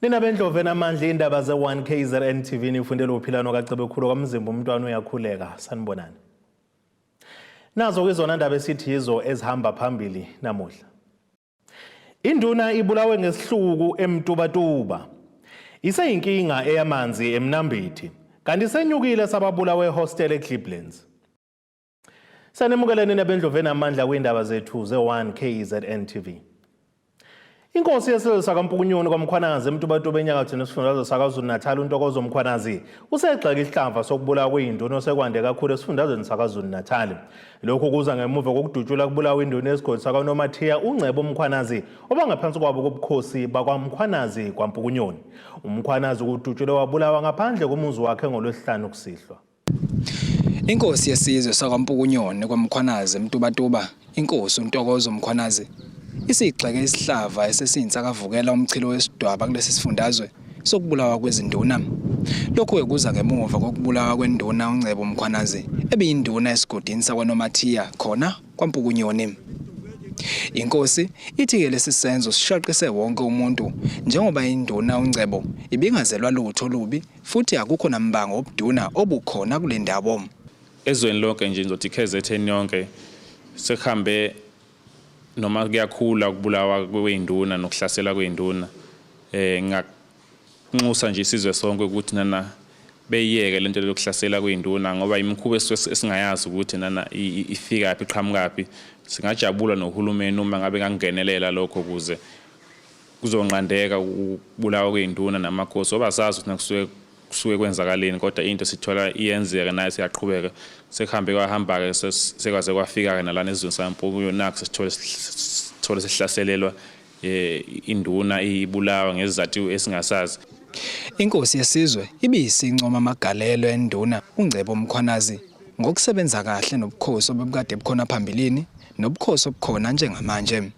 Nina bendlove namandla indaba ze1KZNTV nifundela uphilano kaCebekhulu kwamzimba umntwana uyakhuleka sanibonani. Nazo kwizona ndaba esithizo ezihamba phambili namuhla. Induna ibulawe ngesihluku emTuba-Tuba. Iseyinkinga eyamanzi emNambithi kanti senyukile Esababulawe hostel Glebelands. Sanemukeleni nabendlove namandla kwindaba zethu ze1KZNTV. Inkosi yesizwe sakaMpukunyoni kwaMkhwanazi emTuba-Tuba enyakatho nesifundazwe saKwaZulu-Natal uNtokozo Mkhwanazi usegxeka isihlava sokubulawa kweyinduna osekwande kakhulu esifundazweni saKwaZulu-Natal. Lokhu kuza ngemuva kokudutshula kubulawa induna esigodi sakwaNomathiya uNgcebo Mkhwanazi obangaphansi kwabo kobukhosi bakwaMkhwanazi kwaMpukunyoni. uMkhwanazi kudutshulwe wabulawa ngaphandle komuzi wakhe ngoLwesihlanu kusihlwa. Inkosi yesizwe sakaMpukunyoni kwaMkhwanazi emTuba-Tuba inkosi uNtokozo Mkhwanazi isigxeke isihlava esesinsakavukela umchilo wesidwaba kulesi sifundazwe sokubulawa kwezinduna. Lokho kuza ngemuva kokubulawa kwenduna uNgcebo Mkhwanazi ebiyinduna esigodini sakwaNomathiya khona kwaMpukunyoni. Inkosi ithi ke lesi senzo sishaqise wonke umuntu njengoba induna uNgcebo ibingazelwa lutho lubi futhi akukho nambango obuduna obukhona kule ndawo. Ezweni lonke nje ngizothi KZN yonke sekuhambe noma kuyakhula ukubulawa kweyinduna nokuhlasela kweyinduna nginganxusa nje isizwe sonke ukuthi nana beyiyeke lento yokuhlasela kweyinduna ngoba imikhuba esingayazi ukuthi nana ifika yaphi iqhamukapi. Singajabula nohulumeni uma ngabe kangenelela lokho kuze kuzonqandeka ukubulawa kweyinduna namakhosi obasazi ukuthi kusuke kwenzakaleni kodwa into sithola iyenzeka naye siyaqhubeka sekuhambe kwahamba ke sekwaze kwafika nalana ezweni saMpukunyoni nakho sithola sihlaselelwa induna ibulawa ngezizathu esingasazi. Inkosi yesizwe ibiyisincoma amagalelo enduna uNgcebo Mkhwanazi ngokusebenza kahle nobukhosi obukade bukhona phambilini nobukhosi obukhona njengamanje.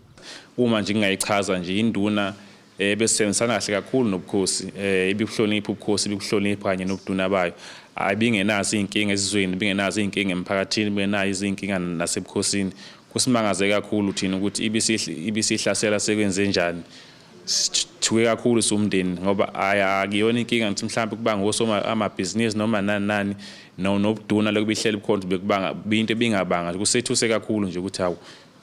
Uma nje ngingayichaza nje induna besebenzisana kahle kakhulu nobukhosi ibihlonipha ubukhosi ibihlonipha kanye nobuduna bayo ayibingenazi inkinga ezizweni bingenazi inkinga emphakathini benayo izinkinga nasebukhosini kusimangaze kakhulu thina ukuthi ibisihlasela sekwenze njani thuke kakhulu somndeni ngoba akuyona inkinga ngithi mhlawumbe kuba ngosoma amabhizinisi noma nani nobuduna lokubihlela ubukhonto bekubanga into ebingabanga kusethuse kakhulu nje ukuthi hawu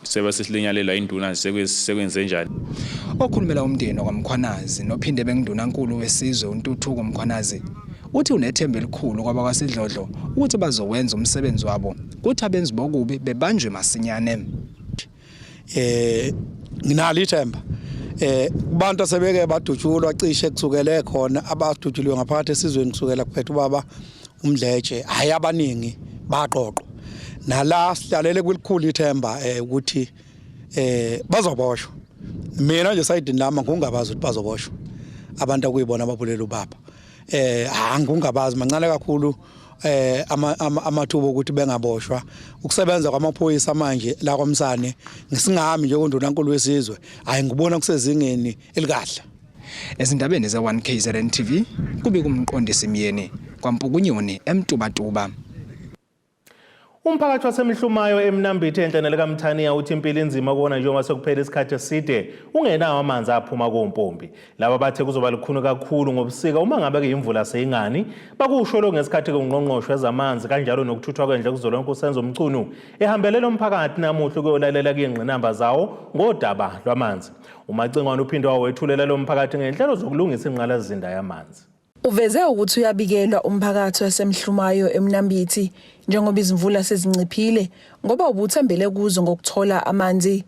sebe sesilinyalela induna sekwenze njani. Okhulumela umndeni kwaMkhwanazi nophinde benginduna nkulu wesizwe uNtuthuko Mkhwanazi uthi unethemba elikhulu kwabakwasidlodlo ukuthi bazowenza umsebenzi wabo kuthi abenzi bokubi bebanjwe masinyane. Nginalo ithemba kubantu asebeke badutshulwa cishe kusukele khona abadutshuliwe ngaphakathi esizweni kusukela kuphethe ubaba uMdletshe hayi abaningi baqoqo nala sihlalele kwelikhulu ithemba ukuthi bazoboshwa. Mina nje sayidini lami ngungabazi ukuthi bazoboshwa abantu akuyibona ababulela ubaba angungabazi mancane kakhulu amathuba ukuthi bengaboshwa ukusebenza kwamaphoyisa manje la kwaMsane ngisingami nje kondunankulu wesizwe hayi ngibona kusezingeni elikahle. Ezindabeni ze1KZNTV kube kumqondisi Myeni kwaMpukunyoni emTuba-Tuba. Umphakathi wasemihlumayo emNambithi enhlanele kaMthaniya uthi impilo inzima kuona njengoba sekuphela isikhathi eside ungenawo amanzi aphuma kompompi. Laba bathe kuzoba lukhuni kakhulu ngobusika uma ngabe ke imvula seyingani bakusho lo ngesikhathi kungqongqosho ezamanzi kanjalo nokuthuthwa kwendle kuzolonke usenzo umcunu ehambelela umphakathi namuhla kuyolalela kuyingqinamba zawo ngodaba lwamanzi. Umacingwane uphinde wawethulela lo mphakathi ngenhlelo zokulungisa ingqalasizinda yamanzi. Uveze ukuthi uyabikelwa umphakathi wasemhlumayo emNambithi njengoba izimvula sezinciphile ngoba ubuthembele kuzo ngokuthola amanzi.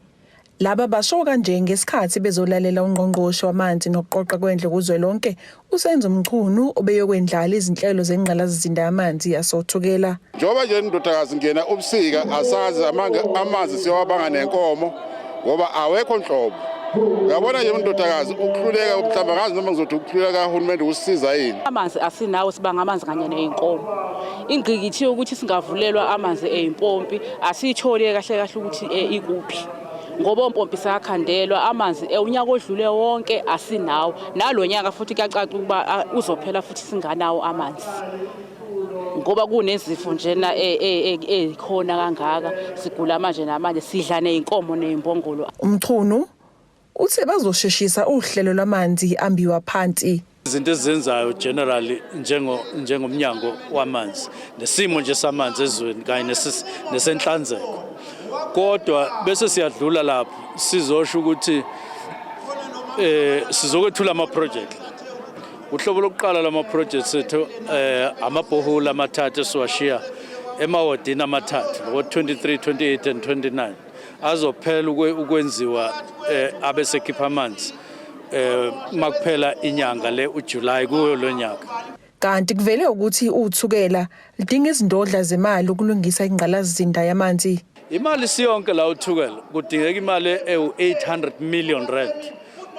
Laba basho kanje ngesikhathi bezolalela ungqongqosho wamanzi nokuqoqa kwendle kuzwelonke usenzo umchunu obeyokwendlala izinhlelo zengqalasizinda yamanzi yasothukela. Njoba nje indodakazi ngena ubusika asazi amanzi siyawabanga nenkomo ngoba awekho nhlobo. Ngabona nje indodakazi ukuhluleka ubuhlambakazi noma ngizothi ukuhluleka kahulumeni usisiza yini. Amanzi asinawo sibanga amanzi kanye neinkomo. Ingqikithi ukuthi singavulelwa amanzi eimpompi asithole kahle kahle ukuthi ikuphi. Ngoba impompi sakhandelwa amanzi unyaka odlule wonke asinawo nalonyaka futhi kuyacaca ukuba uzophela futhi singanawo amanzi. Ngoba kunezifo njena ekhona kangaka sigula manje namanje sidla neinkomo neimbongolo. Umchunu uthe bazosheshisa uhlelo lwamanzi ambiwa phansi. Izinto ezenzayo generally njengomnyango wamanzi nesimo nje samanzi ezweni kanye nesenhlanzeko. Kodwa bese siyadlula lapho sizosho ukuthi sizokwethula ama project. Uhlobo lokuqala lama projects ethu amabhohula amathathu esiwashiya emawodini amathathu ngo-23, 28 and 29 azophela ukwenziwa abesekhipha amanzi makuphela inyanga le uJuly kuyo lo nyaka. Kanti kuvele ukuthi uthukela lidinga izindodla zemali ukulungisa ingqalazizinda yamanzi. Imali siyonke la uthukela kudingeka imali e800 million rand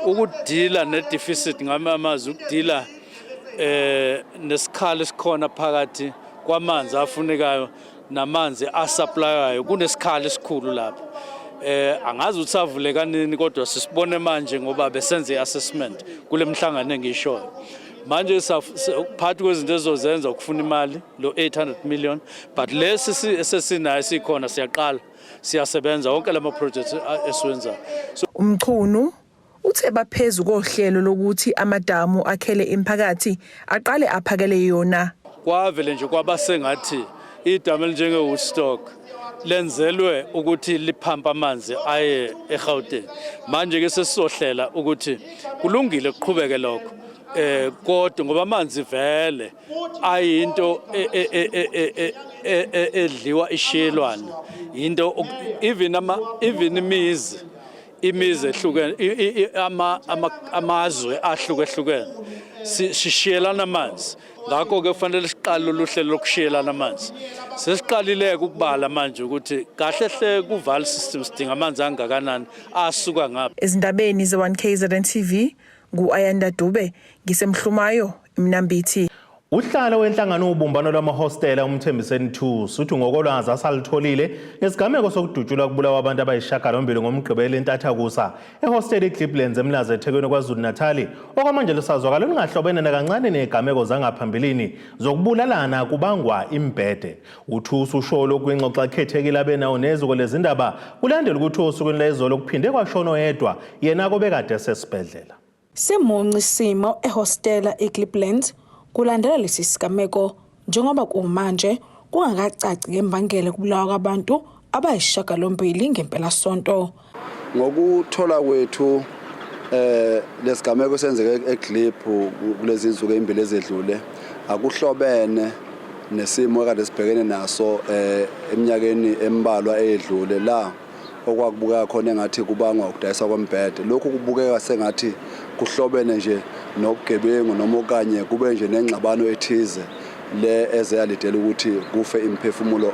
ukudila ne-deficit ngamazwi ukudila nesikhala esikhona phakathi kwamanzi afunekayo namanzi asupplyayo kunesikhala esikhulu lapho. Angazi ukuthi savuleka nini kodwa sisibone manje ngoba besenze i-assessment kule mhlangano engishoyo. Manje phakathi kwezinto ezozenza ukufuna imali lo 800 million but lesi esesinayo sikhona siyaqala siyasebenza wonke lama projects esiwenzayo. Umchunu uthe baphezulu kohlelo lokuthi amadamu akhele imphakathi aqale aphakele yona. Kwavele nje kwabasengathi idamu elinjenge-Woodstock lenzelwe ukuthi liphampa amanzi aye eGauteng. Manje ke sesizohlela ukuthi kulungile kuqhubeke lokho. Kodwa ngoba amanzi vele ayinto edliwa ishiyelwana into even imizi ehlukene amazwe ahlukehlukene sishiyelana amanzi. Ngakho ke kufanele siqale uhlelo lokushiyelana amanzi. Sesiqalile ukubala manje ukuthi kahle hle ku-valve system sidinga amanzi angakanani asuka ngapha. Ezindabeni ze1KZNTV ngu-Ayanda Dube ngisemhlumayo eMnambithi. Uhlalo wenhlangano ubumbano lwamahostela uMthembiseni 2 uthi ngokolwazi asalitholile ngesigameko sokudutshulwa kubulawa abantu abayishagalombili ngomgqibelo entathakusa ehosteli Glebelands eMlazi eThekwini KwaZulu-Natal okwamanje lisazwakala lingahlobene nakancane nezigameko zangaphambilini zokubulalana kubangwa imbhede. UThusi usholo kwingxoxa ekhethekile abenawo nezuko lezindaba kulandela ukuthi osukwini lezolo kuphinde kwashona oyedwa yena kobekade esesibhedlela. Semonci simo ehostela eGlebelands kulandela lesi sigameko njengoba kumanje kungakacaci ngembangela kubulawa kwabantu abayishagalombili ngempela sonto. Ngokuthola kwethu lesigameko senzeke eGlebe kulezi insuku ezimbili ezedlule akuhlobene nesimo ekade sibhekene naso eminyakeni embalwa eyedlule la okwakubuka khona engathi kubangwa ukudayisa kwembhede. Lokhu kubukeka sengathi kuhlobene nje nobugebengu noma okanye kube nje nengxabano ethize le ezeyalidela ukuthi kufe imphefumulo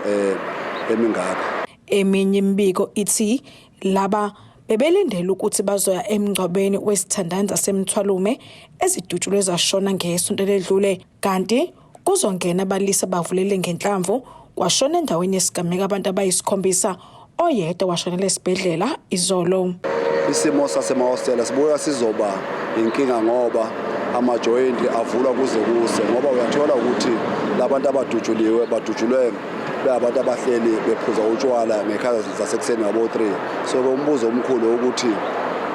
emingaka. Eminye imbiko ithi laba bebelindele ukuthi bazoya emngcwabeni wesithandanza semthwalume ezidutshulwe zashona ngesonto ledlule kanti kuzongena abalisa bavulele ngenhlamvu kwashona endaweni yesigameko abantu abayisikhombisa oyedwa washonela esibhedlela izolo. Isimo sasemahostela sibuya sizoba inkinga ngoba amajoyinti avulwa kuze kuse ngoba uyathola ukuthi labantu abadutshulwe beabantu abahleli bephuza utshwala ngekhathi zasekuseni ngabo-3. So umbuzo omkhulu ukuthi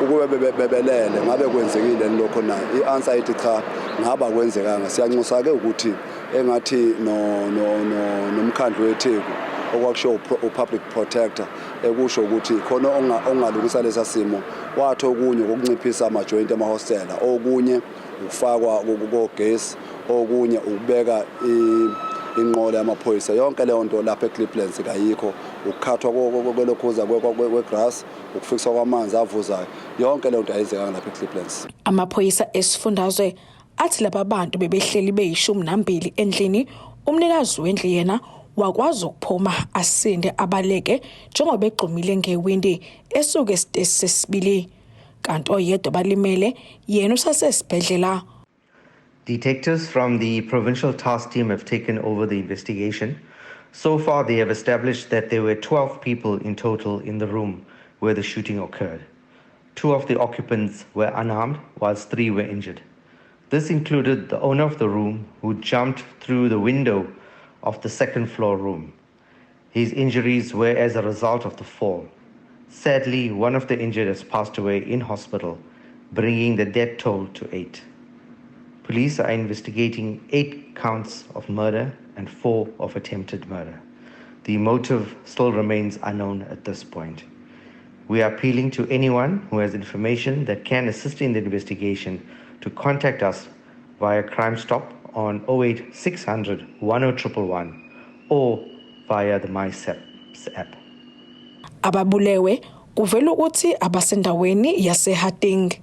ukube bebelele ngabe kwenzekile lokho na i-answer ithi cha ngaba kwenzekanga. Siyanxusa ke ukuthi engathi nomkhandlu weTheku okwakusho upublic protector ekusho ukuthi khona ongalungisa lesa simo wathi okunye ukunciphisa amajoint emahostela okunye ukufakwa kogesi okunye ukubeka inqola yamaphoyisa. Yonke leyo nto lapha eGlebelands kayikho ukukhathwa kwelokhuza kwegrass ukufikiswa kwamanzi avuzayo yonke leyo nto ayenzekanga lapha eGlebelands. Amaphoyisa esifundazwe athi laba bantu bebehleli be12 endlini umnikazi wendlu yena wakwazi ukuphuma asinde abaleke njengoba begxumile ngewindi esuke esitesi sesibili kanti oyedwa balimele yena usasesibhedlela. Detectives from the Provincial Task Team have taken over the investigation. So far, they have established that there were 12 people in total in the room where the shooting occurred. 2 of the occupants were unarmed, whilst 3 were injured. This included the owner of the room, who jumped through the window of the second floor room. His injuries were as a result of the fall. Sadly, one of the injured has passed away in hospital, bringing the death toll to 8. Police are investigating 8 counts of murder and 4 of attempted murder. The motive still remains unknown at this point. We are appealing to anyone who has information that can assist in the investigation to contact us via Crime Stop on 08 600 10111 or via the MySAPS app. Ababulewe kuvela ukuthi abasendaweni yaseHating.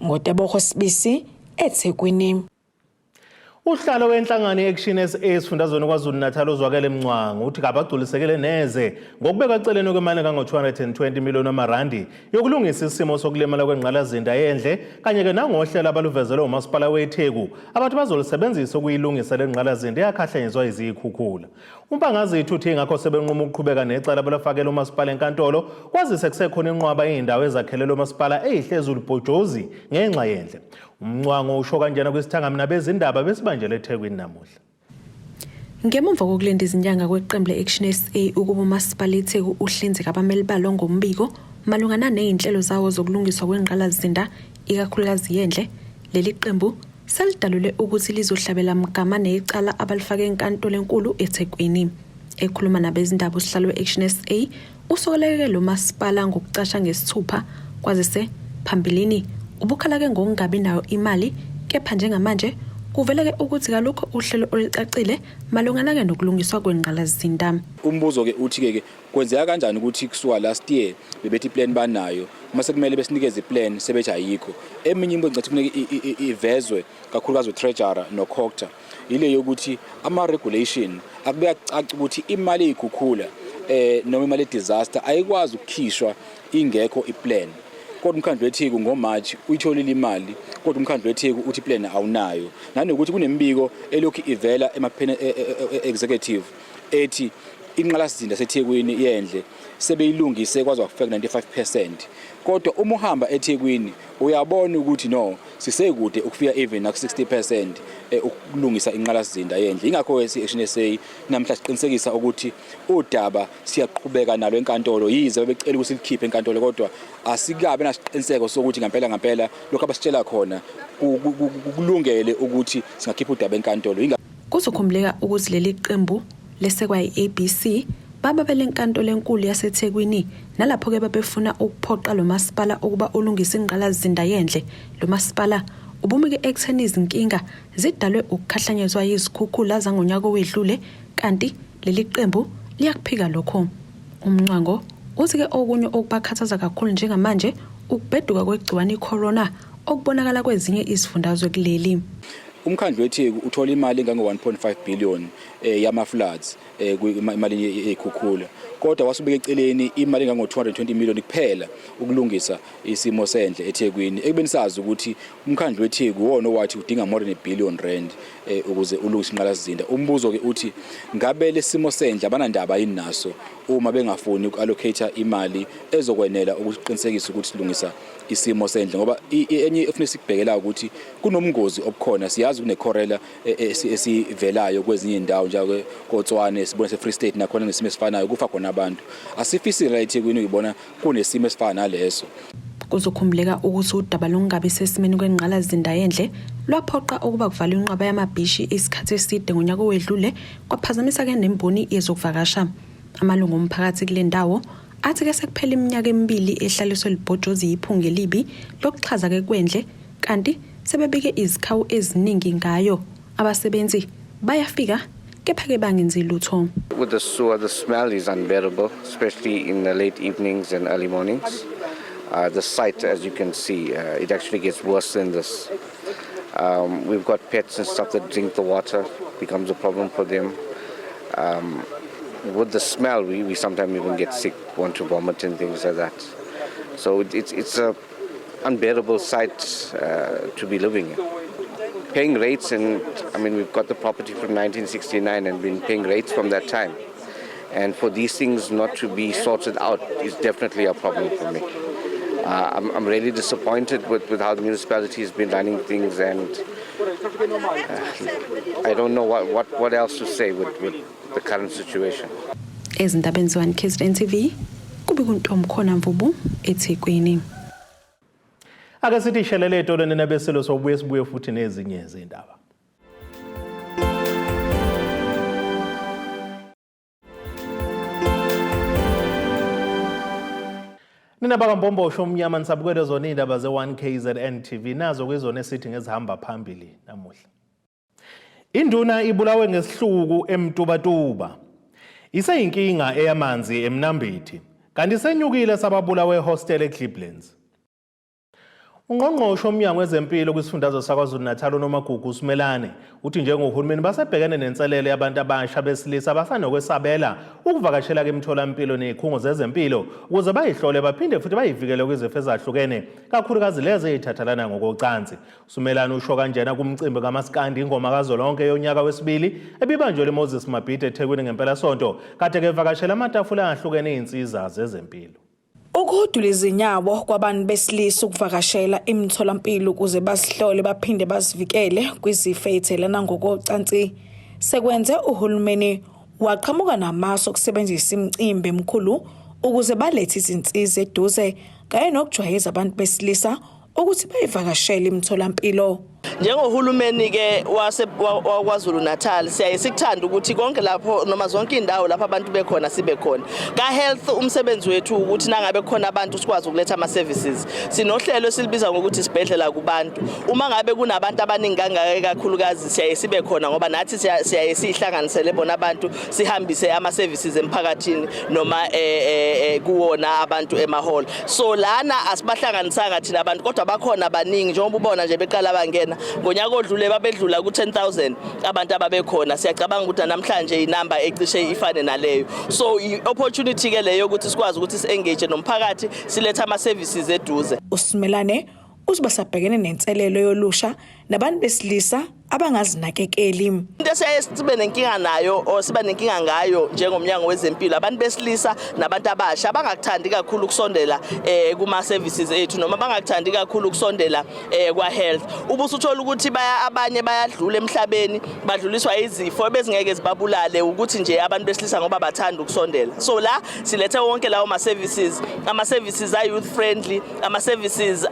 Ngoteboho Sibisi eThekwini. Uhlalo wenhlangano ye-Action SA esifundazweni KwaZulu-Natal ozwakele Mncwango uthi kabagculisekele neze ngokubeka eceleni kwemali kango-220 million amarandi yokulungisa isimo sokulimala kwengqalazinda yendle kanye-ke nangohlelo abaluvezele umasipala weTheku abantu bazolusebenzisa ukuyilungisa le ngqalazinda eyakhahlanyezwa izikhukhula. Umpangazithi uthi ingakho sebenquma ukuqhubeka necala abalafakela umasipala enkantolo kwazise kusekhona inqwaba iy'ndawo ezakhelelwe umasipala eyihlezulu bhojozi ngenxa yendle. Umncwango usho kanjena kwisithangami nabezindaba besibanjele eThekwini namuhla. Ngemuva kokulinda izinyanga kweqembu le-Action SA ukuba umasipala eTheku uhlinzeka abameli balo ngombiko malungana nezinhlelo zawo zokulungiswa kwengqalazinda ikakhulukazi yendle, leli qembu selidalule ukuthi lizohlabela mgama necala abalifake enkantolo enkulu eThekwini. Ekhuluma nabezindaba usihlalo we-Action SA usokoleke lo masipala ngokucasha ngesithupha kwazise phambilini ubukhala-ke ngokungabi nayo imali, kepha njengamanje kuveleke ukuthi kalukho uhlelo olucacile malungana-ke nokulungiswa kwengqalazinda. Umbuzo-ke uthi-ke kwenzeka kanjani ukuthi kusuka last year bebethi plan banayo mase kumele besinikeze iplan sebethi ayikho. Eminye imbo ngicathi kufuneka ivezwe kakhulukazi u-treasurer no-coctor ile yokuthi ama-regulation akubeka caca ukuthi imali eyikhukhula noma imali e-disaster ayikwazi ukukhishwa ingekho iplan. Kodwa umkhandlu weTheku ngoMarch uyitholile imali, kodwa umkhandlu weTheku uthi plan awunayo. Nanokuthi kunembiko elokhu ivela executive ethi inqalasizinda seThekwini yendle sebeyilungise kwazi ukufika 95%. Kodwa uma uhamba eThekwini uyabona ukuthi no sisekude ukufika even naku 60% ukulungisa inqalasizinda yendle. Ingakho i-Action SA namhla siqinisekisa ukuthi udaba siyaqhubeka nalo enkantolo yize babecela ukuthi likhiphe enkantolo, kodwa asikabe nasiqiniseko sokuthi ngempela lokho abasitshela khona kulungele ukuthi singakhipha udaba enkantolo. Kuzokhumbuleka ukuthi leli qembu lesekwa yi-ABC bababele enkantolo enkulu yaseThekwini nalapho-ke babefuna ukuphoqa lo masipala ukuba ulungise ingqalazinda yendle. Lo masipala ubumike ekutheni izinkinga zidalwe ukukhahlanyezwa yizikhukhula zangonyaka owedlule, kanti leli qembu liyakuphika lokho. Umncwango uthi-ke okunye okubakhathaza kakhulu njengamanje ukubheduka kwegciwane i-corona okubonakala kwezinye izifundazwe kuleli. Umkhandlu weTheku uthola imali engango-1.5 billion yama-floods imali yey'khukhula, kodwa wasubeka eceleni imali engango-220 million kuphela ukulungisa isimo sendle eThekwini. Ekubeni sazi ukuthi umkhandlu weTheku wona owathi udinga more than R1 billion ukuze ulungise inqalasizinda. Umbuzo-ke uthi ngabe lesimo sendle abanandaba yini naso uma bengafuni uku-allocate imali ezokwenela ukuqinisekisa ukuthi silungisa isimo sendle, ngoba enye efuna sikubhekela ukuthi kunomngozi obukhona. Siyazi kune-corella esivelayo kwezinye indawo njalo koTswane, sibona se-Free State nakhona nesimo esifanayo kufa khona abantu. Asifisile la eThekwini uyibona kunesimo esifana naleso. Kuzokhumbuleka ukuthi udaba longabi sesimeni kwengqalazinda yendle lwaphoqa ukuba kuvalwe inqwaba yamabhishi isikhathi eside ngonyaka owedlule kwaphazamisa-ke nemboni yezokuvakasha. Amalungu omphakathi kule ndawo athi-ke sekuphela iminyaka emibili ehlaliswe libhojozi yiphunga elibi lokuxhaza-ke kwendle, kanti sebebike izikhawu eziningi ngayo. Abasebenzi bayafika kepha-ke bangenzi lutho. With the sewer, the smell is unbearable, especially in the late evenings and early mornings. The sight, as you can see, it actually gets worse than this. We've got pets and stuff that drink the water, becomes a problem for them. With the smell, we sometimes even get sick, want to vomit and things like that. So it's a unbearable sight to be living in. Paying rates, and I mean, we've got the property from 1969 and been paying rates from that time. And for these things not to be sorted out is definitely a problem for me. I'm really disappointed with how the municipality has been running things, and I don't know what else to say with the current situation. Ezindabeni 1KZNTV, kubika uNtomkhona Mvubu eThekwini. Ake sithi shelele etolweni nabeselo sobuye sibuye futhi nezinye izindaba. Nina bakambombosho omnyama nisabukele zona indaba ze1KZNTV nazo kwizona esithi ngezihamba phambili namuhla. Induna ibulawe ngesihluku emtubatuba. Iseyinkinga eyamanzi emnambithi kanti senyukile Esababulawe hostel eGlebelands. Ungqongqoshe omnyango wezempilo kwisifundazwe saKwaZulu-Natal uNomagugu uSimelane uthi njengohulumeni basebhekene nenselelo yabantu abasha besilisa abasanokwesabela ukuvakashela emtholampilo nezikhungo zezempilo ukuze bayihlole baphinde futhi bayivikele kwizifo ezahlukene kakhulukazi lezi ezithathalana ngokocansi. uSimelane usho kanjena kumcimbi kaMaskandi ingoma kazolonke yonyaka wesibili ebibanjwe leMoses Mabhide eThekwini ngempela sonto kade kevakashela amatafula ahlukene izinsiza zezempilo. Ukuhudula izinyawo kwabantu besilisa ukuvakashela imitholampilo ukuze basihlole baphinde basivikele kwizifo ezithelelana ngokocansi sekwenze uhulumeni waqhamuka namasu okusebenzisa imicimbi emkhulu ukuze balethe izinsiza eduze kanye nokujwayeza abantu besilisa ukuthi bayivakashele imitholampilo. Njengohulumeni ke waKwaZulu-Natal siyaye sikuthanda ukuthi konke lapho noma zonke indawo lapho abantu bekhona sibe khona. Ka health umsebenzi wethu ukuthi nangabe khona abantu sikwazi ukuletha ama services. Sinohlelo esilibiza ngokuthi isibhedlela kubantu. Uma ngabe kunabantu abaningi kangaka kakhulukazi siyaye sibe khona ngoba nathi siyaye sihlanganisele bona abantu sihambise ama services emphakathini noma kuwona abantu emahall. So lana asibahlanganisanga thina abantu kodwa bakhona abaningi njengoba ubona nje beqala bangena ngonyaka odlule babedlula ku10,000 abantu ababekhona. Siyacabanga ukuthi namhlanje inamba ecishe ifane naleyo. So i-opportunity ke leyo ukuthi sikwazi ukuthi si-engage nomphakathi siletha ama services eduze. uSimelane usibasabhekene nenselelo yolusha nabantu besilisa abangazinakekeli. Into esibe nenkinga nayo o siba nenkinga ngayo njengomnyango wezempilo abantu besilisa nabantu abasha abangakuthandi kakhulu ukusondela kuma services ethu noma bangakuthandi kakhulu ukusondela kwa health. Ubusuthola ukuthi abanye bayadlula emhlabeni badluliswa izifo bezingeke zibabulale ukuthi nje abantu besilisa ngoba bathanda ukusondela. So la silethe wonke lawo ama services are youth friendly, ama services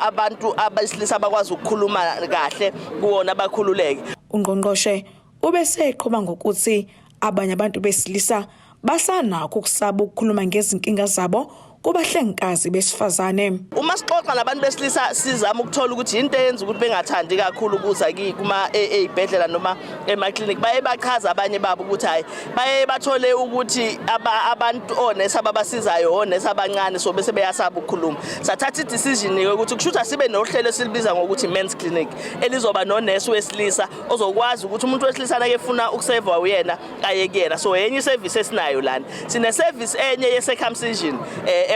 abantu abesilisa bakwazi ukukhuluma kahle kuwona abakhululeke. Ungqongqoshe ubese eqhoma ngokuthi abanye abantu besilisa basanakho ukusaba ukukhuluma ngezinkinga zabo kubahlengikazi besifazane. Uma sixoxa nabantu besilisa sizama ukuthola ukuthi into eyenza ukuthi bengathandi kakhulu ukuza kuma ezibhedlela noma emaclinic baye bachaza abanye babo ukuthi hayi baye bathole ukuthi abantu onesi ababasizayo onesi abancane so bese beyasaba ukukhuluma. Sathatha idecision ukuthi kushutha sibe nohlelo silibiza ngokuthi men's clinic elizoba nonesi wesilisa ozokwazi ukuthi umuntu wesilisa nake efuna ukuseva uyena aye kuyena. So enye service esinayo lana sine service enye ye circumcision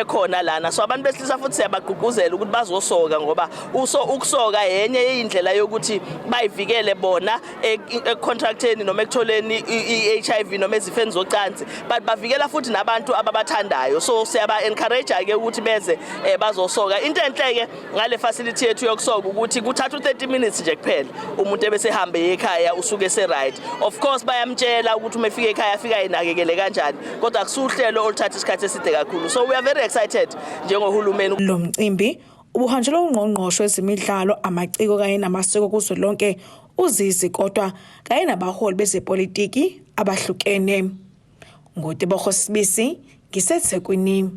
ekhona lana. So abantu besilisa futhi siyabagqugquzela ukuthi bazosoka ngoba ukusoka yenye indlela yokuthi bayivikele bona econtracteni noma ekutholeni iHIV noma ezifeni zocansi but bavikela futhi nabantu ababathandayo. So siyaba encourage ke ukuthi beze bazosoka. Into enhleke ngale facility yethu yokusoka ukuthi kuthatha 30 minutes nje kuphela umuntu ebese hambe ekhaya usuke se right. Of course bayamtshela ukuthi uma efika ekhaya afika inakekele kanjani kodwa akusuhlelo oluthatha isikhathi eside kakhulu. So we are very excited njengohulumeni. Lo mcimbi ubuhanjelwa ungqongqoshe wezemidlalo amaciko kanye namasiko kuzwelonke uzizi kodwa kanye nabaholi bezepolitiki abahlukene. Ngotebogo Sibisi ngiseThekwini.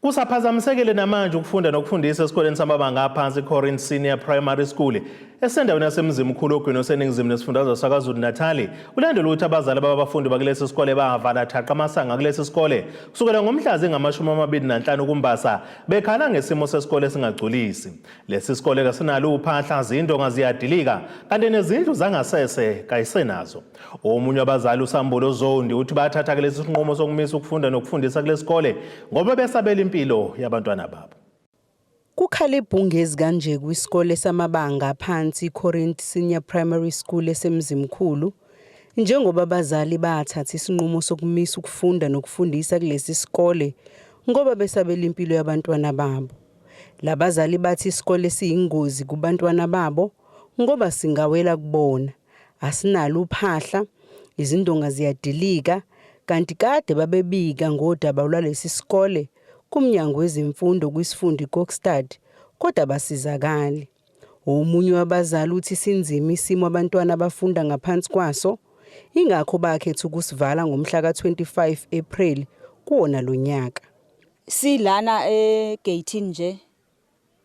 Kusaphazamisekile namanje ukufunda nokufundisa esikoleni samabanga aphansi Corinth Senior Primary School esendaweni yasemzimkhulu ogwini oseningizimu nesifundazwe saKwaZulu-Natal. Ulandela ukuthi abazali babafundi bakulesi sikole bavala thaqa amasanga kulesi sikole kusukela ngomhla zingama-25 kuMbasa bekhala ngesimo sesikole singagculisi. Lesi sikole kasinalo uphahla zindonga ziyadilika kanti nezindlu zangasese kayisenazo. Omunye wabazali uSambulo Zondi uthi bathatha kulesi sinqumo sokumisa ukufunda nokufundisa kulesi sikole ngoba besabela impilo yabantwana babo. Kukhale ibhungezi kanje kwisikole samabanga aphansi Corinth Senior Primary School esemzimkhulu njengoba abazali bathatha isinqumo sokumisa ukufunda nokufundisa kulesi sikole ngoba besabela impilo yabantwana babo. Labazali bathi isikole siyingozi kubantwana babo ngoba singawela kubona, asinalo uphahla, izindonga ziyadilika kanti kade babebika ngodaba lwalesi sikole kumnyango wezemfundo kwisifunda iKokstad kodwa basizakali. Omunye wabazali uthi sinzima isimo abantwana abafunda ngaphansi kwaso ingakho bakhetha ukusivala ngomhla ka-25 April kuwona lo nyaka. Silana egate nje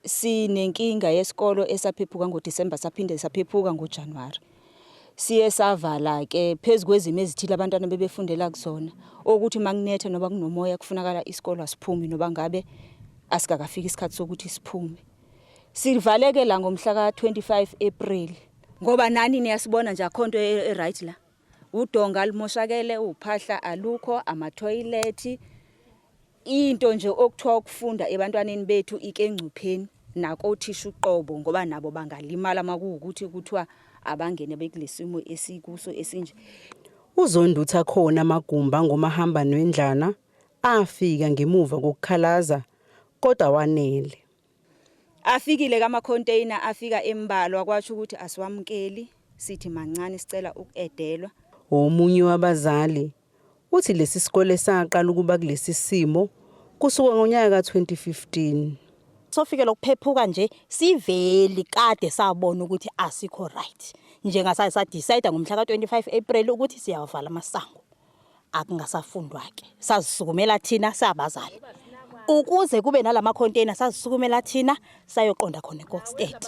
sinenkinga yesikolo esaphephuka ngoDisemba saphinde saphephuka ngoJanuary. Siye savala ke phezukwezimo ezithile abantwana bebefundela kuzona ukuthi makunethe noba kunomoya kufunakala isikolo asiphumi noba ngabe asikakafika isikhathi sokuthi siphume. Sivaleke la ngomhla ka-25 April ngoba nani niyasibona nje akhonto right la. Udonga limoshakele, uphahla alukho, ama-toilet, into nje okuthiwa ukufunda ebantwaneni bethu ikengcupheni nakothisha uqobo ngoba nabo bangalimala makuwukuthi kuthiwa abangene bekulesimo esikuso esinje. Uzondo uthi akhona amagumba ngomahamba nendlana afika ngemuva kokukhalaza kodwa wanele. Afikile kama container afika embalwa kwathi ukuthi asiwamkeli sithi mancane sicela ukuedelwa. Omunye wabazali uthi lesi sikole saqala ukuba kulesi simo kusuka ngonyaka ka-2015. Sofike lokuphephuka nje siveli kade sabona ukuthi asikho right. Njengasase sa decide ngomhla ka-25 April ukuthi siyavala amasango. Akungasafundwa ke. Sazisukumela thina sabazali. Ukuze kube nalama container sazisukumela thina sayoqonda khona eKokstad.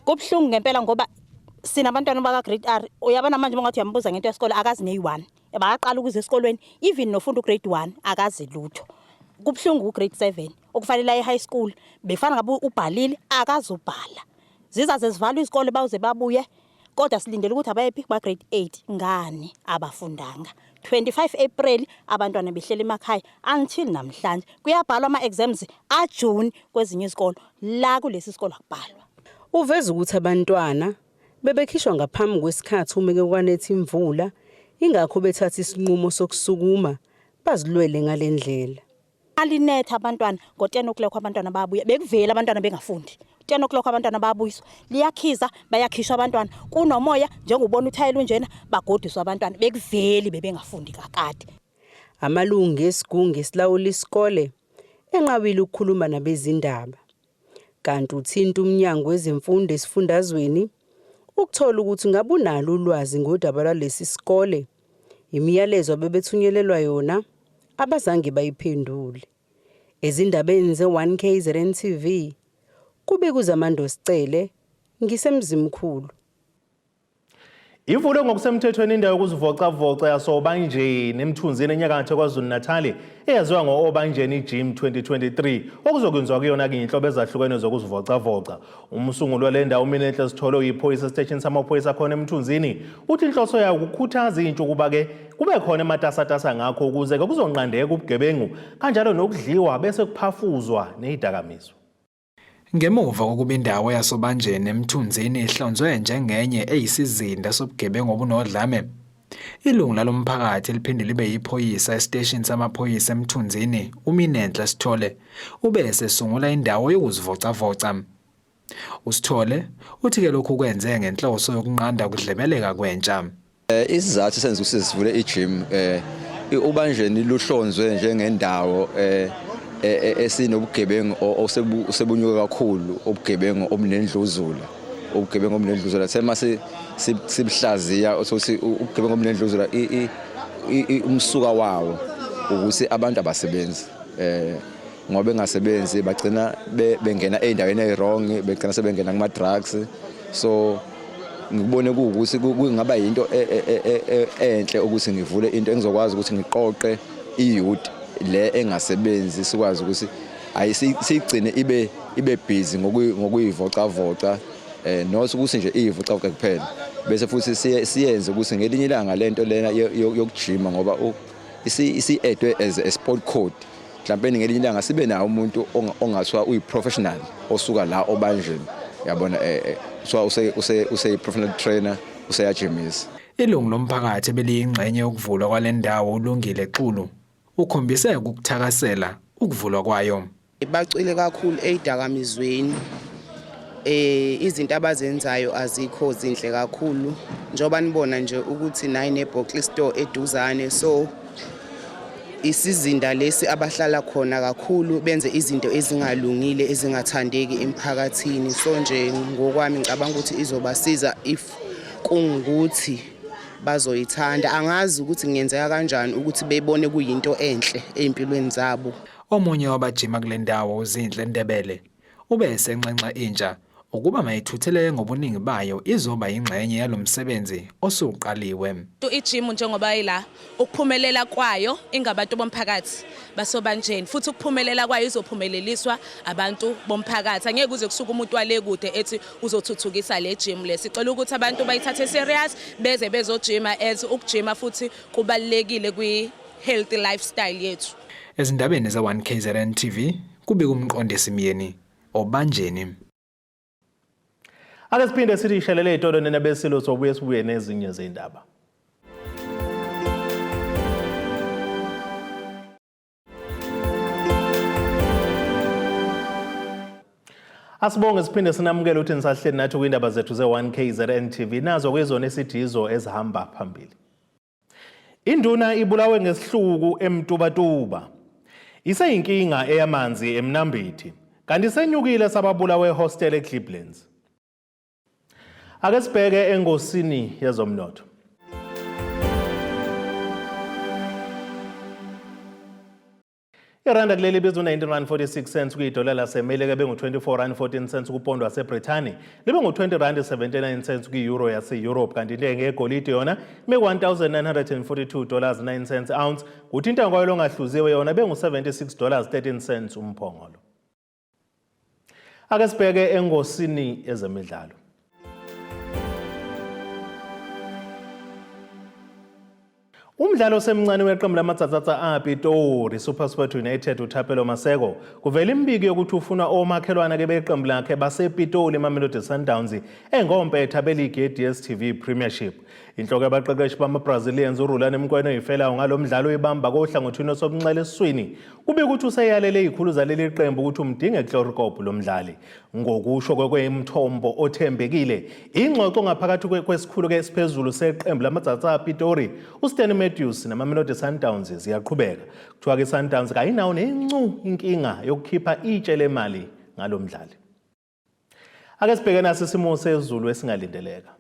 Kubhlungu ngempela ngoba sinabantwana baka grade R uyabona manje mongathi uyambuza ngento yesikole akazi ne1 bayaqala ukuze esikolweni even nofunda ugrade 1 akazi lutho. Kubhlungu ugrade 7 okufanele high school befana ngabe ubhalile akazobhala zizaze zivalwe izikole bawuze babuye kodwa silindele ukuthi abayephi ba grade 8 ngani abafundanga. 25 April abantwana behlele emakhaya until namhlanje kuyabhalwa ama exams aJune kwezinye izikolo la kulesi sikolo akubhalwa. Uveza ukuthi abantwana bebekhishwa ngaphambi kwesikhathi umeke kwanetha imvula ingakho bethatha isinqumo sokusukuma bazilwele ngalendlela. Alinetha abantwana ngo10 o'clock abantwana babuya bekuvela abantwana bengafundi. 10 o'clock abantwana babuyiswa liyakhiza bayakhishwa abantwana kunomoya njengobona uthayela unjena bagodiswa abantwana bekuveli bebengafundi kakade. Amalungu esigungu esilawula isikole enqabile ukukhuluma nabezindaba kanti uthinta umnyango wezemfundo esifundazweni ukuthola ukuthi ngabunalo ulwazi ngodaba lwalesi sikole imiyalezo abebethunyelelwa yona abazange bayiphendule. Ezindabeni ze1KZNTV kube kuzamando sicele ngisemzimkhulu. Ivulwe ngokusemthethweni indawo yokuzivocavoca yaseObanjeni emthunzini enyakatho KwaZulu-Natal eyaziwa ngo-Obanjeni Gym 2023 okuzokwenziwa kuyona inhlobo ezahlukene zokuzivocavoca. Umsunguli wale ndawo uMinenhle Sithole uyiphoyisa esiteshini samaphoyisa khona emthunzini uthi inhloso yayo ukukhuthaza intsha ukuba ke kube khona ematasatasa ngakho ukuze ke kuzonqandeka ubugebengu kanjalo nokudliwa bese kuphafuzwa nezidakamizwa. Ngemuva kokuba indawo yaseObanjeni emthunzini ihlonzwe njengenye eyisizinda sobugebengu obunodlame, ilungu lalomphakathi eliphinde libe yiphoyisa esiteshini samaphoyisa emthunzini uMinenhle Sithole ubese sungula indawo yokuzivocavoca. uSithole uthi ke lokhu kwenze ngenhloso yokunqanda ukudlebeleka kwentsha. Isizathu senza ukuthi sivule i-gym uBanjeni luhlonzwe njengendawo esinobugebengu osebunyuka kakhulu ubugebengu obunendluzula thema sibuhlaziya ukuthi ubugebengu obunendluzula umsuka wawo ukuthi abantu abasebenzi ngoba engasebenzi bagcina bengena eindaweni ezirong begcina sebengena kuma drugs so ngibone ukuthi kungaba yinto enhle ukuthi ngivule into engizokwazi ukuthi ngiqoqe iyouth le engasebenzi sikwazi ukuthi ayisigcine ibe busy ngokuyivocavoca nothi ukuthi nje iyivocavoca kuphela bese futhi siyenze ukuthi ngelinye ilanga lento lena yokujima ngoba isi-edwe as a sport code mhlawumbe ngelinye ilanga sibe nawo umuntu ongathiwa uyi-professional osuka la obanjeni yabona so use-professional trainer useyajimisa. Ilungu lomphakathi beliyingxenye yokuvulwa kwale ndawo uLungile Xulu ukhombise ukuthakasela ukuvulwa kwayo. Bacwile kakhulu ezidakamizweni izinto abazenzayo azikho zinhle kakhulu njoba nibona nje ukuthi nayi nebhoxi store eduzane so isizinda lesi abahlala khona kakhulu benze izinto ezingalungile ezingathandeki emphakathini so nje ngokwami ngicabanga ukuthi izobasiza if kungukuthi bazoyithanda angazi ukuthi ngiyenzeka kanjani ukuthi bebone kuyinto enhle empilweni zabo. Omunye wabajima kule ndawo uZinhle Ndebele ubese enxenxa intsha ukuba mayithuthele ngobuningi bayo izoba ingxenye yalomsebenzi osuqaliwe. Ijim njengoba yila ukuphumelela kwayo ingabantu bomphakathi basobanjeni futhi ukuphumelela kwayo izophumeleliswa abantu bomphakathi. Angeke kuze kusuka umuntu wale kude ethi uzothuthukisa le gym lesicela ukuthi abantu bayithathe serious beze bezojima as ukujima futhi kubalekile kwi healthy lifestyle yethu. Ezindabeni za1KZN TV kubika umqondisi Miyeni obanjeni. Ake siphinde sithi ishelele itolo nenabesilo sobuye sibuye nezinye zindaba. Asibonge siphinde sinamukele ukuthi nisahleli nathi kwindaba zethu ze1KZN TV nazo kwezona esithizo ezihamba phambili. Induna Ibulawe Ngesihluku eMtuba-Tuba iseyinkinga eyamanzi eMnambithi kanti senyukile Esababulawe hostel eGlebelands. Ake sibheke engosini yezomnotho. Iranda kuleli bizu 19.46 cents kuyidola laseMelika bengu 24.14 cents kupondo waseBrithani libe ngu 20.79 cents kueuro yase-Europe kanti intengo yegolide yona me $1,942.09 cents ounce kuthi intengo yayo engahluziwe yona bengu $76.13 cents umphongolo. Ake sibheke engosini ezemidlalo. Umdlalo semncane weqembu lamatsatsa aPitori SuperSport United uThapelo Maseko kuvela imbiko yokuthi ufuna omakhelwana ke beqembu lakhe basePitoli Mamelodi Sundowns engompetha beligi yeDStv Premiership. Inhloko yabaqeqeshi bama-Brazilians uRulani Mkweno ifela ngalomdlalo ibamba kohlangothini sobunxele esiswini kube ukuthi useyalele izikhulu zaleli qembu ukuthi umdinge chlorokop lomdlali. Ngokusho kwemthombo othembekile ingxoxo ngaphakathi kwesikhulu ke siphezulu seqembu lamatsatsa aPitori uStan Matthews namamelodi Sundowns ziyaqhubeka. Kuthiwa ke Sundowns kayinawo nencu inkinga yokukhipha itshe lemali ngalomdlali. Ake sibheke naso isimo sezulu esingalindeleka.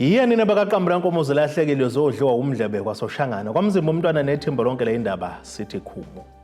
Yiyani nabakaqambula inkomo zilahlekile zodliwa umdlebe kwasoshangana kwamzimba umntwana nethimba lonke le indaba sithi khumo.